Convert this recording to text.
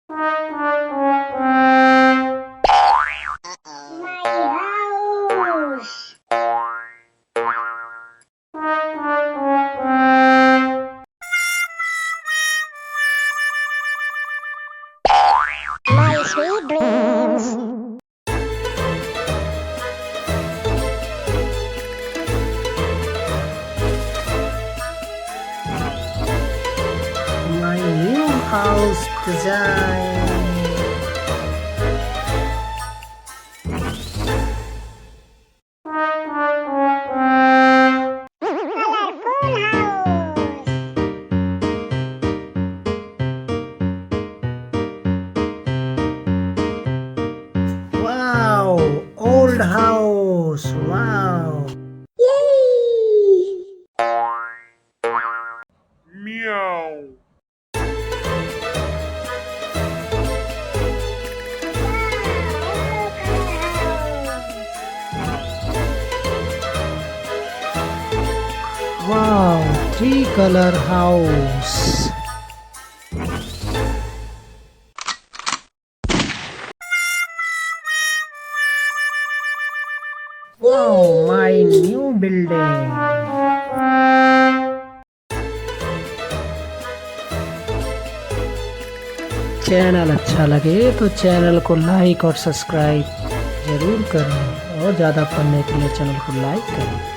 My sweet dreams. My new house design. Colorful house. Wow, old house. Wow. Yay! Wow, three-color house. Wow, my new building. Channel अच्छा लगे तो channel को like और subscribe जरूर करें और ज़्यादा पढ़ने के लिए चैनल को लाइक करें।